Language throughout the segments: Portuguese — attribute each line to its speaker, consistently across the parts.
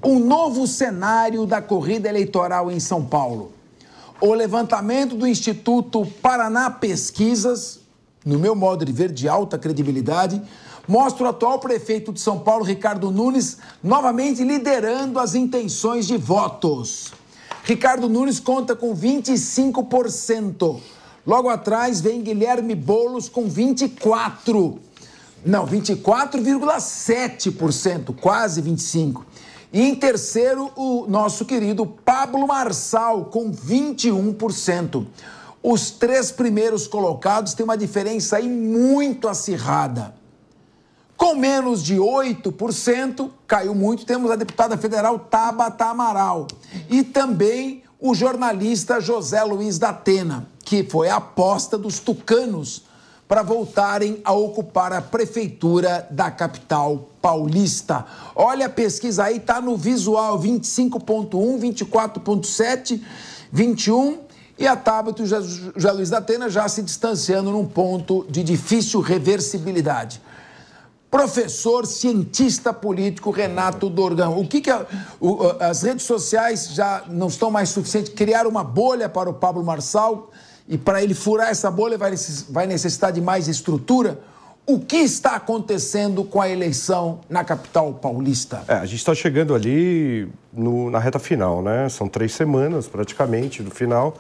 Speaker 1: Um novo cenário da corrida eleitoral em São Paulo. O levantamento do Instituto Paraná Pesquisas, no meu modo de ver, de alta credibilidade, mostra o atual prefeito de São Paulo, Ricardo Nunes, novamente liderando as intenções de votos. Ricardo Nunes conta com 25%. Logo atrás vem Guilherme Boulos com 24,7%, quase 25%. E em terceiro, o nosso querido Pablo Marçal, com 21%. Os três primeiros colocados têm uma diferença aí muito acirrada. Com menos de 8%, caiu muito, temos a deputada federal Tabata Amaral. E também o jornalista José Luiz da Atena, que foi a aposta dos tucanos para voltarem a ocupar a prefeitura da capital paulista. Olha a pesquisa aí, tá no visual, 25,1, 24,7, 21, e a Tabata e o José Luiz da Atena já se distanciando num ponto de difícil reversibilidade. Professor, cientista político Renato Dorgão, o que as redes sociais já não estão mais suficientes? Criar uma bolha para o Pablo Marçal, e para ele furar essa bolha vai necessitar de mais estrutura. O que está acontecendo com a eleição na capital paulista?
Speaker 2: A gente está chegando ali na reta final, né? São 3 semanas praticamente do final.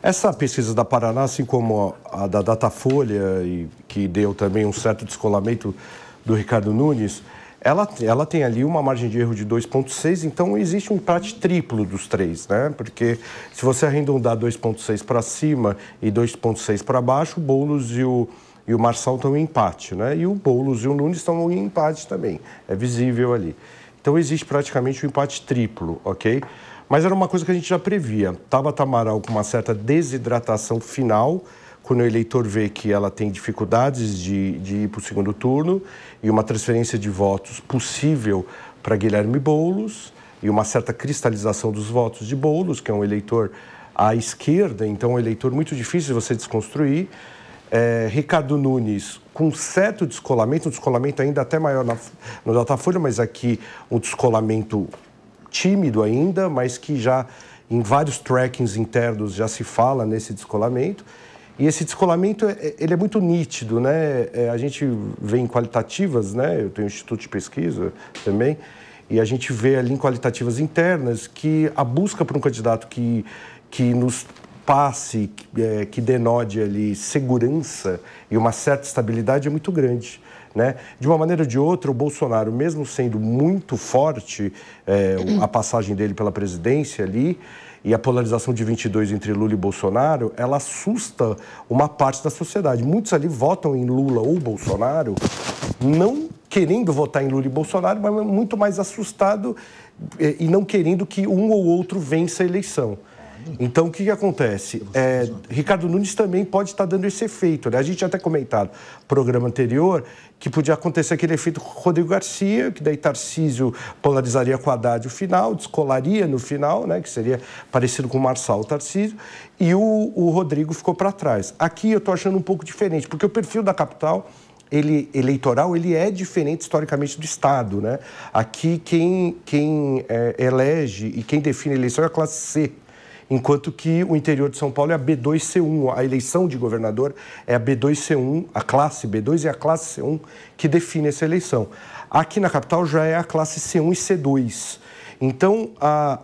Speaker 2: Essa pesquisa da Paraná, assim como a da Datafolha, e que deu também um certo descolamento do Ricardo Nunes, ela tem ali uma margem de erro de 2,6, então existe um empate triplo dos três, né? Porque se você arredondar 2,6 para cima e 2,6 para baixo, o Boulos e o Marçal estão em empate, né? E o Boulos e o Nunes estão em empate também, é visível ali. Então existe praticamente um empate triplo, ok? Mas era uma coisa que a gente já previa. Tabata Amaral com uma certa desidratação final, quando o eleitor vê que ela tem dificuldades de ir para o segundo turno e uma transferência de votos possível para Guilherme Boulos e uma certa cristalização dos votos de Boulos, que é um eleitor à esquerda, então é um eleitor muito difícil de você desconstruir. Ricardo Nunes com certo descolamento, um descolamento ainda até maior no Datafolha, mas aqui um descolamento tímido ainda, mas que já em vários trackings internos já se fala nesse descolamento. E esse descolamento, ele é muito nítido, né? A gente vê em qualitativas, né? Eu tenho um instituto de pesquisa também, e a gente vê ali em qualitativas internas que a busca por um candidato que nos passe, que denode ali segurança e uma certa estabilidade é muito grande, né? De uma maneira ou de outra, o Bolsonaro, mesmo sendo muito forte, a passagem dele pela presidência ali, e a polarização de 22 entre Lula e Bolsonaro, ela assusta uma parte da sociedade. Muitos ali votam em Lula ou Bolsonaro, não querendo votar em Lula e Bolsonaro, mas muito mais assustado e não querendo que um ou outro vença a eleição. Então, o que acontece? Ricardo Nunes também pode estar dando esse efeito, né? A gente já até comentado no programa anterior que podia acontecer aquele efeito Rodrigo Garcia, que daí Tarcísio polarizaria com o Haddad o final, descolaria no final, né? Que seria parecido com o Marçal, o Tarcísio, e o Rodrigo ficou para trás. Aqui eu estou achando um pouco diferente, porque o perfil da capital eleitoral, ele é diferente historicamente do Estado, né? Aqui quem elege e quem define a eleição é a classe C, enquanto que o interior de São Paulo é a B2C1, a eleição de governador é a B2C1, a classe B2 e a classe C1 que define essa eleição. Aqui na capital já é a classe C1 e C2. Então,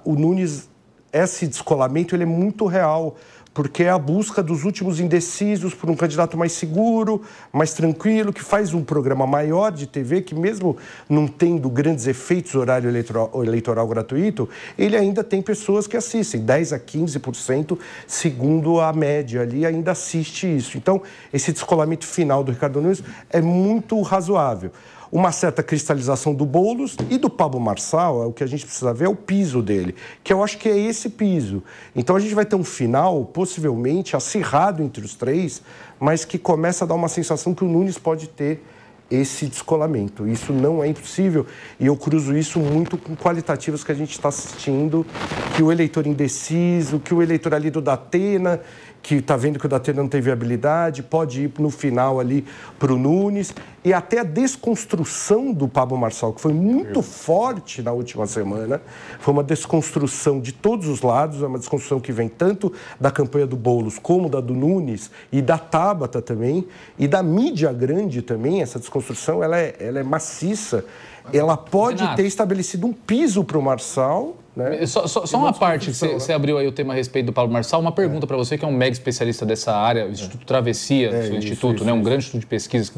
Speaker 2: o Nunes, esse descolamento, ele é muito real, porque é a busca dos últimos indecisos por um candidato mais seguro, mais tranquilo, que faz um programa maior de TV, que mesmo não tendo grandes efeitos horário eleitoral gratuito, ele ainda tem pessoas que assistem, 10% a 15%, segundo a média ali, ainda assiste isso. Então, esse descolamento final do Ricardo Nunes é muito razoável. Uma certa cristalização do Boulos e do Pablo Marçal, o que a gente precisa ver é o piso dele, que eu acho que é esse piso. Então a gente vai ter um final, possivelmente, acirrado entre os três, mas que começa a dar uma sensação que o Nunes pode ter esse descolamento. Isso não é impossível e eu cruzo isso muito com qualitativas que a gente está assistindo, que o eleitor indeciso, que o eleitor ali do Datena, que está vendo que o Datena não tem viabilidade, pode ir no final ali para o Nunes. e até a desconstrução do Pablo Marçal, que foi muito forte na última semana, foi uma desconstrução de todos os lados, é uma desconstrução que vem tanto da campanha do Boulos como da do Nunes e da Tabata também, e da mídia grande também. Essa desconstrução ela é maciça, ela pode
Speaker 3: Renato,
Speaker 2: ter estabelecido um piso para o Marçal. Né?
Speaker 3: Só uma parte, você abriu aí o tema a respeito do Pablo Marçal, uma pergunta para você, que é um mega especialista dessa área, o Instituto Travessia, seu instituto, né, um grande instituto de pesquisas que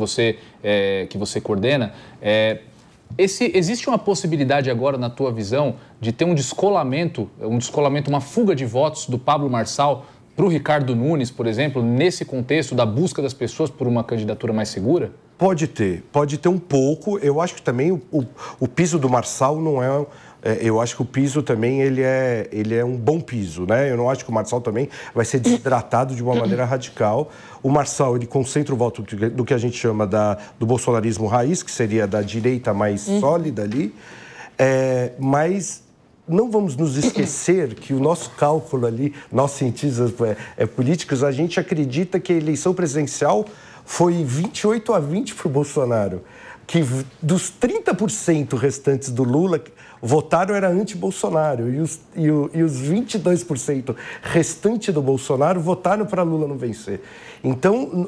Speaker 3: você coordena. Existe uma possibilidade agora, na tua visão, de ter um descolamento, uma fuga de votos do Pablo Marçal para o Ricardo Nunes, por exemplo, nesse contexto da busca das pessoas por uma candidatura mais segura?
Speaker 2: Pode ter um pouco. Eu acho que também o piso do Marçal não é... Eu acho que o piso também ele é um bom piso, né? Eu não acho que o Marçal também vai ser desidratado de uma maneira radical. O Marçal, ele concentra o voto do que a gente chama do bolsonarismo raiz, que seria da direita mais sólida ali, mas não vamos nos esquecer que o nosso cálculo ali, nós cientistas políticos, a gente acredita que a eleição presidencial foi 28-20 para o Bolsonaro, que dos 30% restantes do Lula votaram era anti-Bolsonaro e os 22% restantes do Bolsonaro votaram para Lula não vencer. Então,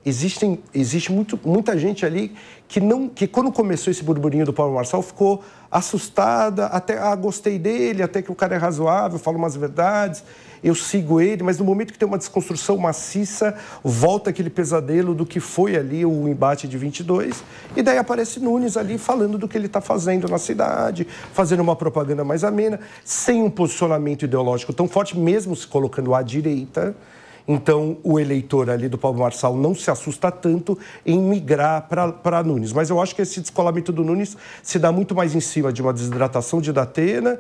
Speaker 2: existe muita gente ali que quando começou esse burburinho do Pablo Marçal ficou assustada, até gostei dele, até que o cara é razoável, fala umas verdades, eu sigo ele, mas no momento que tem uma desconstrução maciça, volta aquele pesadelo do que foi ali o embate de 22, e daí aparece Nunes ali falando do que ele está fazendo na cidade, fazendo uma propaganda mais amena, sem um posicionamento ideológico tão forte, mesmo se colocando à direita. Então, o eleitor ali do Pablo Marçal não se assusta tanto em migrar para Nunes. Mas eu acho que esse descolamento do Nunes se dá muito mais em cima de uma desidratação de Datena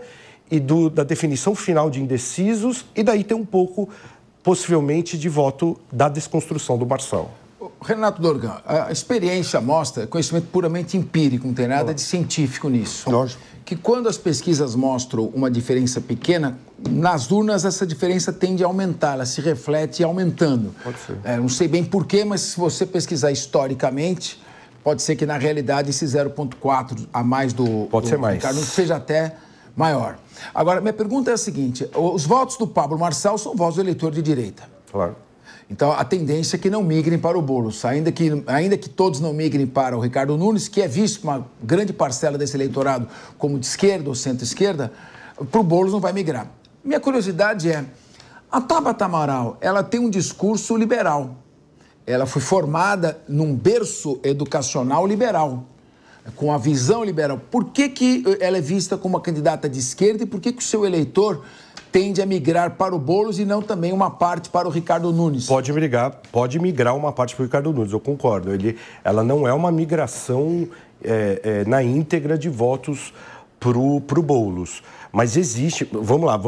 Speaker 2: e da definição final de indecisos, e daí tem um pouco, possivelmente, de voto da desconstrução do Marçal.
Speaker 1: Renato Dorgan, a experiência mostra, conhecimento puramente empírico, não tem nada de científico nisso.
Speaker 2: Lógico.
Speaker 1: Que quando as pesquisas mostram uma diferença pequena, nas urnas essa diferença tende a aumentar, ela se reflete aumentando.
Speaker 2: Pode ser.
Speaker 1: Não sei bem porquê, mas se você pesquisar historicamente, pode ser que na realidade esse 0,4 a mais do Ricardo seja até maior. Agora, minha pergunta é a seguinte, os votos do Pablo Marçal são votos do eleitor de direita.
Speaker 2: Claro.
Speaker 1: Então, a tendência é que não migrem para o Boulos, ainda que todos não migrem para o Ricardo Nunes, que é visto uma grande parcela desse eleitorado como de esquerda ou centro-esquerda, para o Boulos não vai migrar. Minha curiosidade é, a Tabata Amaral, ela tem um discurso liberal. Ela foi formada num berço educacional liberal, com a visão liberal. Por que ela é vista como uma candidata de esquerda e por que o seu eleitor tende a migrar para o Boulos e não também uma parte para o Ricardo Nunes?
Speaker 2: Pode migrar uma parte para o Ricardo Nunes, eu concordo. Ela não é uma migração na íntegra de votos para o Boulos. Mas existe, vamos lá,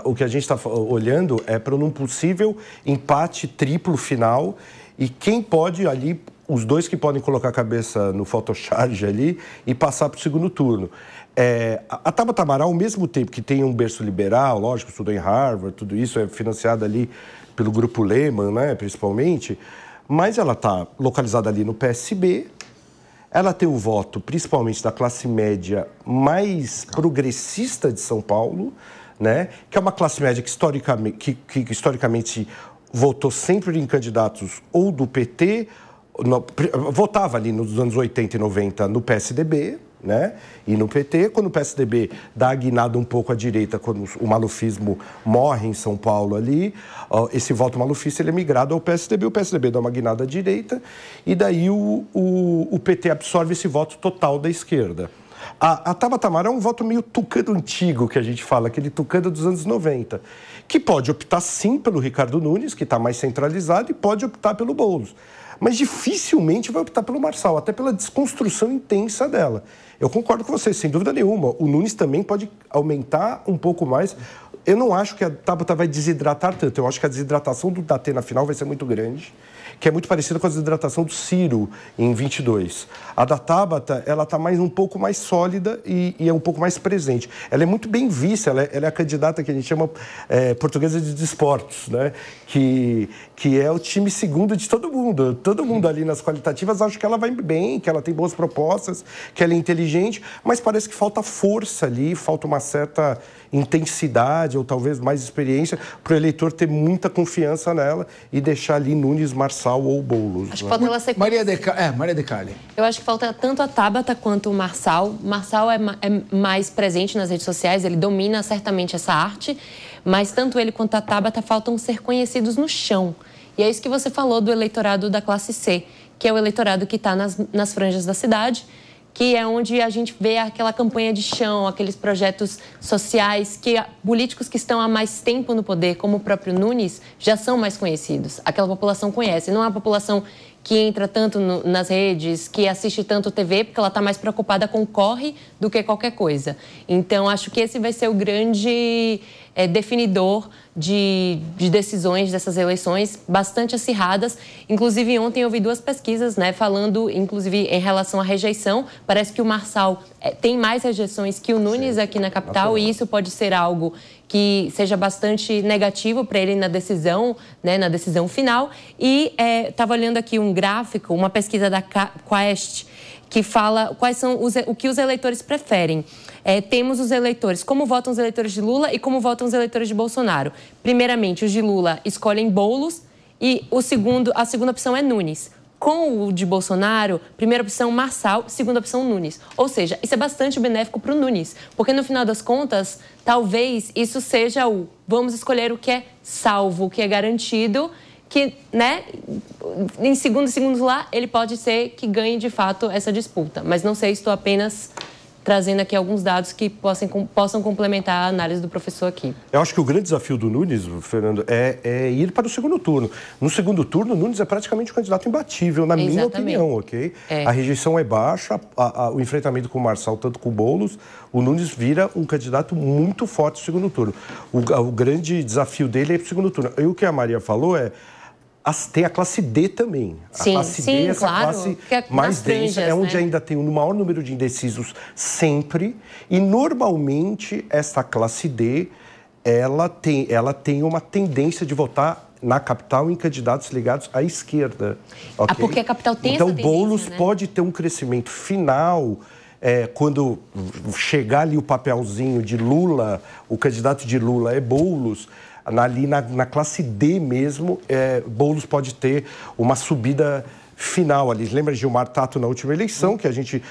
Speaker 2: o que a gente está olhando é para um possível empate triplo final, e quem pode ali, os dois que podem colocar a cabeça no photocharge ali e passar para o segundo turno. A Tabata Amaral, ao mesmo tempo que tem um berço liberal, lógico, estudou em Harvard, tudo isso é financiado ali pelo Grupo Lehman, né, principalmente, mas ela está localizada ali no PSB, ela tem o voto principalmente da classe média mais progressista de São Paulo, né, que é uma classe média que historicamente votou sempre em candidatos ou do PT, votava ali nos anos 80 e 90 no PSDB, né? E no PT, quando o PSDB dá a guinada um pouco à direita, quando o malufismo morre em São Paulo ali, esse voto malufista ele é migrado ao PSDB, o PSDB dá uma guinada à direita, e daí o PT absorve esse voto total da esquerda. A Tabata Amaral é um voto meio tucano antigo, que a gente fala, aquele tucano dos anos 90, que pode optar sim pelo Ricardo Nunes, que está mais centralizado, e pode optar pelo Boulos. Mas dificilmente vai optar pelo Marçal, até pela desconstrução intensa dela. Eu concordo com você, sem dúvida nenhuma. O Nunes também pode aumentar um pouco mais. Eu não acho que a Tabata vai desidratar tanto. Eu acho que a desidratação do Datena final vai ser muito grande, que é muito parecida com a desidratação do Ciro em 22. A da Tabata, ela está um pouco mais sólida e é um pouco mais presente. Ela é muito bem vista, ela é a candidata que a gente chama portuguesa de desportos, né? Que é o time segundo de todo mundo. Todo mundo ali nas qualitativas acha que ela vai bem, que ela tem boas propostas, que ela é inteligente, mas parece que falta força ali, falta uma certa intensidade ou talvez mais experiência para o eleitor ter muita confiança nela e deixar ali Nunes, Marçal ou Boulos.
Speaker 4: Acho que falta ela ser...
Speaker 1: Maria de Carli.
Speaker 4: Eu acho que falta tanto a Tabata quanto o Marçal. Marçal é mais presente nas redes sociais, ele domina certamente essa arte, mas tanto ele quanto a Tabata faltam ser conhecidos no chão. E é isso que você falou do eleitorado da classe C, que é o eleitorado que está nas franjas da cidade, que é onde a gente vê aquela campanha de chão, aqueles projetos sociais que políticos que estão há mais tempo no poder, como o próprio Nunes, já são mais conhecidos. Aquela população conhece, não é uma população que entra tanto nas redes, que assiste tanto TV, porque ela está mais preocupada com o corre do que qualquer coisa. Então, acho que esse vai ser o grande definidor de decisões dessas eleições bastante acirradas. Inclusive, ontem eu vi 2 pesquisas, né, falando, inclusive, em relação à rejeição. Parece que o Marçal tem mais rejeições que o Nunes aqui na capital, e isso pode ser algo que seja bastante negativo para ele na decisão, né, na decisão final. E estava olhando aqui um gráfico, uma pesquisa da Quest, que fala quais são o que os eleitores preferem. Temos os eleitores, como votam os eleitores de Lula e como votam os eleitores de Bolsonaro. Primeiramente, os de Lula escolhem Boulos e a segunda opção é Nunes. Com o de Bolsonaro, primeira opção Marçal, segunda opção Nunes. Ou seja, isso é bastante benéfico para o Nunes, porque no final das contas, talvez isso seja vamos escolher o que é salvo, o que é garantido, que, né, em segundos lá, ele pode ser que ganhe de fato essa disputa. Mas não sei, estou apenas trazendo aqui alguns dados que possam complementar a análise do professor aqui.
Speaker 2: Eu acho que o grande desafio do Nunes, Fernando, é ir para o segundo turno. No segundo turno, o Nunes é praticamente um candidato imbatível, na minha opinião, ok? A rejeição é baixa, o enfrentamento com o Marçal, tanto com o Boulos, o Nunes vira um candidato muito forte no segundo turno. O grande desafio dele é ir para o segundo turno. E o que a Maria falou tem a classe D também. A classe D é essa classe mais densa, é onde ainda tem o maior número de indecisos sempre. E, normalmente, essa classe D, ela tem uma tendência de votar na capital em candidatos ligados à esquerda. Okay?
Speaker 4: Porque a capital tem essa tendência,
Speaker 2: então, Boulos pode ter um crescimento final... quando chegar ali o papelzinho de Lula, o candidato de Lula é Boulos... Ali na classe D mesmo, Boulos pode ter uma subida final ali. Lembra de Gilmar Tato na última eleição, que a gente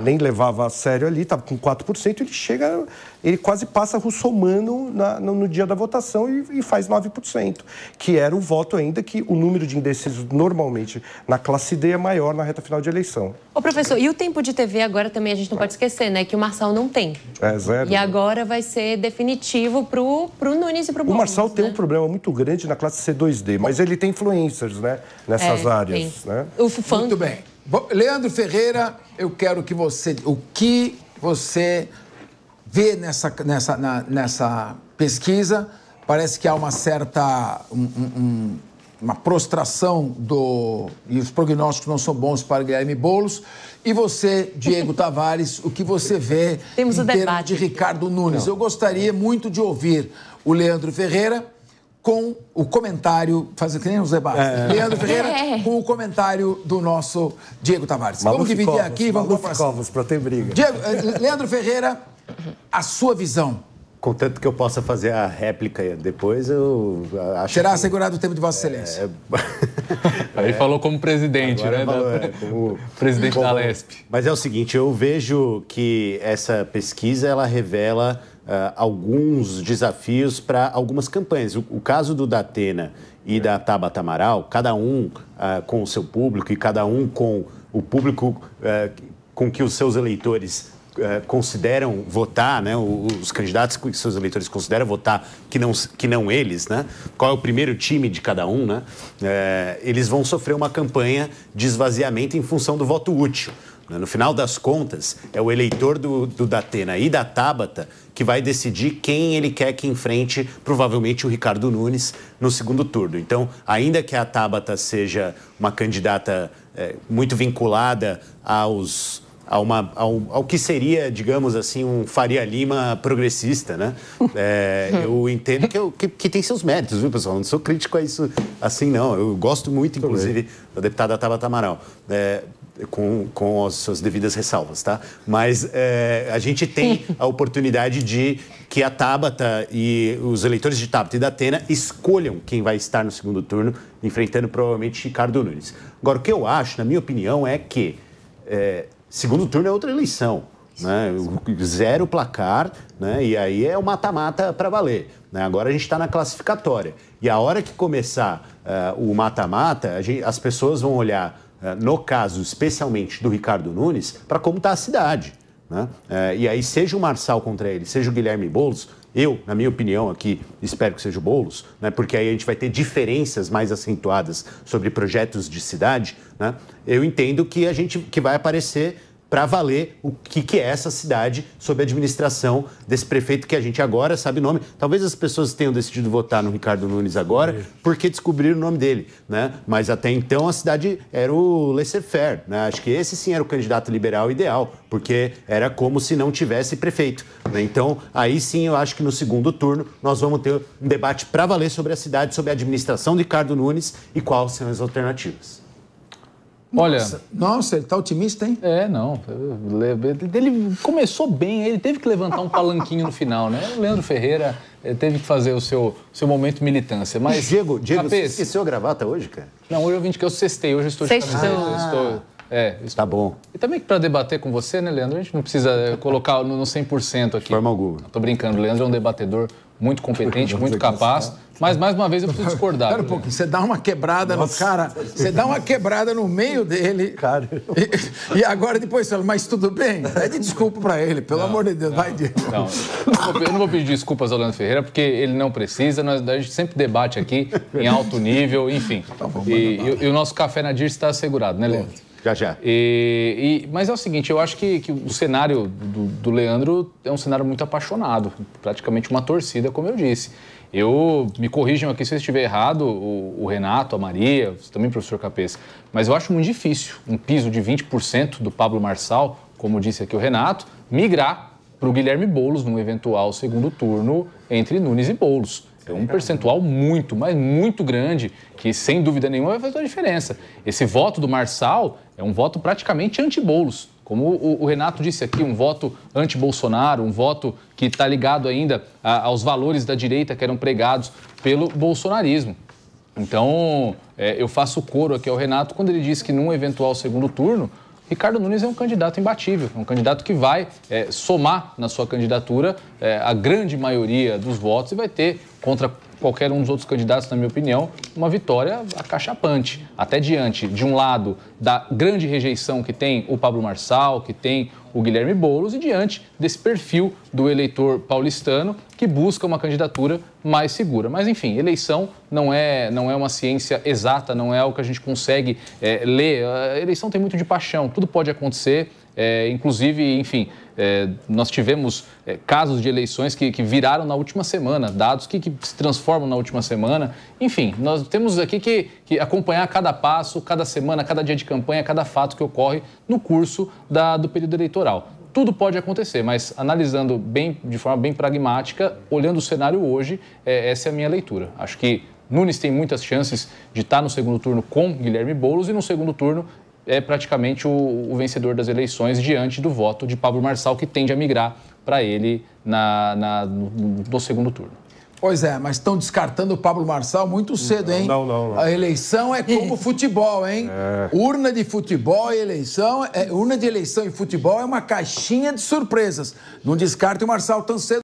Speaker 2: nem levava a sério ali, estava com 4%, ele quase passa russomano no dia da votação e faz 9%, que era o voto ainda que o número de indecisos normalmente na classe D é maior na reta final de eleição.
Speaker 4: Ô, professor, e o tempo de TV agora também a gente não pode esquecer, né, que o Marçal não tem.
Speaker 2: Zero.
Speaker 4: E agora vai ser definitivo pro Nunes e pro Boulos.
Speaker 2: O Marçal tem um problema muito grande na classe C2D, mas ele tem influencers, né, nessas áreas, né?
Speaker 1: Muito bem. Leandro Ferreira, eu quero que o que você vê nessa pesquisa, parece que há uma certa uma prostração e os prognósticos não são bons para Guilherme Boulos. E você, Diego Tavares, o que você vê em termos de Ricardo Nunes? Eu gostaria muito de ouvir o Leandro Ferreira com o comentário, fazendo que nem os debates. Leandro Ferreira com o comentário do nosso Diego Tavares. Vamos dividir aqui, vamos
Speaker 2: para ter briga.
Speaker 1: Leandro Ferreira, a sua visão.
Speaker 5: Contanto que eu possa fazer a réplica depois, eu acho
Speaker 1: será assegurado o tempo de Vossa Excelência.
Speaker 3: Aí falou como presidente, né?
Speaker 5: Como
Speaker 3: presidente da Lesp.
Speaker 5: Mas é o seguinte, eu vejo que essa pesquisa, ela revela alguns desafios para algumas campanhas. O caso do Datena e da Tabata Amaral, cada um com o seu público e cada um com o público com que os seus eleitores consideram votar, né? Os candidatos que seus eleitores consideram votar, que não eles, né? Qual é o primeiro time de cada um, né? Eles vão sofrer uma campanha de esvaziamento em função do voto útil. No final das contas, é o eleitor do Datena e da Tabata que vai decidir quem ele quer que enfrente, provavelmente, o Ricardo Nunes no segundo turno. Então, ainda que a Tabata seja uma candidata muito vinculada ao que seria, digamos assim, um Faria Lima progressista, né? Eu entendo que tem seus méritos, viu, pessoal? Não sou crítico a isso assim, não. Eu gosto muito, inclusive, da deputada Tabata Amaral, com as suas devidas ressalvas, tá? Mas a gente tem a oportunidade de que a Tabata e os eleitores de Tabata e da Atena escolham quem vai estar no segundo turno, enfrentando provavelmente Ricardo Nunes. Agora, o que eu acho, na minha opinião, é que segundo turno é outra eleição, né? Zero placar, né? E aí é o mata-mata para valer, né? Agora a gente está na classificatória. E a hora que começar o mata-mata, as pessoas vão olhar, no caso especialmente do Ricardo Nunes, para como está a cidade, né? E aí, seja o Marçal contra ele, seja o Guilherme Boulos, eu, na minha opinião aqui, espero que seja o Boulos, né? Porque aí a gente vai ter diferenças mais acentuadas sobre projetos de cidade, né? Eu entendo que vai aparecer para valer o que é essa cidade sob a administração desse prefeito que a gente agora sabe o nome. Talvez as pessoas tenham decidido votar no Ricardo Nunes agora porque descobriram o nome dele, né? Mas até então a cidade era o laissez-faire, né? Acho que esse sim era o candidato liberal ideal, porque era como se não tivesse prefeito, né? Então, aí sim eu acho que no segundo turno nós vamos ter um debate para valer sobre a cidade, sobre a administração do Ricardo Nunes e quais são as alternativas.
Speaker 3: Olha...
Speaker 1: Nossa, ele tá otimista, hein?
Speaker 3: Não. Ele começou bem, ele teve que levantar um palanquinho no final, né? O Leandro Ferreira teve que fazer o seu momento militância. Mas,
Speaker 5: Diego, você esqueceu a gravata hoje, cara?
Speaker 3: Não, hoje eu vim que eu cestei, hoje eu estou...
Speaker 5: Tá bom.
Speaker 3: E também para debater com você, né, Leandro? A gente não precisa colocar no 100% aqui.
Speaker 5: De forma alguma.
Speaker 3: Tô brincando, o Leandro é um debatedor muito competente, muito capaz. Mas, mais uma vez, eu preciso discordar.
Speaker 1: Espera um pouquinho, você dá uma quebrada no cara, você dá uma quebrada no meio dele. Cara. E agora depois você fala, mas tudo bem? Pede desculpa pra ele, pelo amor de Deus. Vai, Diego.
Speaker 3: Eu não vou pedir desculpas ao Leandro Ferreira, porque ele não precisa. A gente sempre debate aqui em alto nível, enfim. E o nosso café na Dirce está assegurado, né, Leandro?
Speaker 5: Já.
Speaker 3: Mas é o seguinte, eu acho que o cenário do Leandro é um cenário muito apaixonado, praticamente uma torcida, como eu disse. Me corrijam aqui se eu estiver errado, o Renato, a Maria, você também, professor Capês, mas eu acho muito difícil um piso de 20% do Pablo Marçal, como disse aqui o Renato, migrar para o Guilherme Boulos num eventual segundo turno entre Nunes e Boulos. É um percentual muito, mas muito grande, que sem dúvida nenhuma vai fazer a diferença. Esse voto do Marçal é um voto praticamente anti-Boulos. Como o Renato disse aqui, um voto anti-Bolsonaro, um voto que está ligado ainda aos valores da direita que eram pregados pelo bolsonarismo. Então, eu faço coro aqui ao Renato quando ele diz que num eventual segundo turno, Ricardo Nunes é um candidato imbatível, um candidato que vai somar na sua candidatura a grande maioria dos votos e vai ter, contra qualquer um dos outros candidatos, na minha opinião, uma vitória acachapante. Até diante, de um lado, da grande rejeição que tem o Pablo Marçal, que tem o Guilherme Boulos, e diante desse perfil do eleitor paulistano que busca uma candidatura mais segura. Mas, enfim, eleição não é uma ciência exata, não é algo que a gente consegue ler. A eleição tem muito de paixão, tudo pode acontecer. Inclusive, enfim, nós tivemos casos de eleições que viraram na última semana, dados que se transformam na última semana. Enfim, nós temos aqui que acompanhar cada passo, cada semana, cada dia de campanha, cada fato que ocorre no curso do período eleitoral. Tudo pode acontecer, mas analisando de forma bem pragmática, olhando o cenário hoje, essa é a minha leitura. Acho que Nunes tem muitas chances de estar no segundo turno com Guilherme Boulos e no segundo turno é praticamente o vencedor das eleições diante do voto de Pablo Marçal, que tende a migrar para ele no segundo turno.
Speaker 1: Pois é, mas estão descartando o Pablo Marçal muito cedo, hein?
Speaker 2: Não.
Speaker 1: A eleição é como futebol, hein? Urna de futebol e eleição... urna de eleição e futebol é uma caixinha de surpresas. Não descarte o Marçal tão cedo.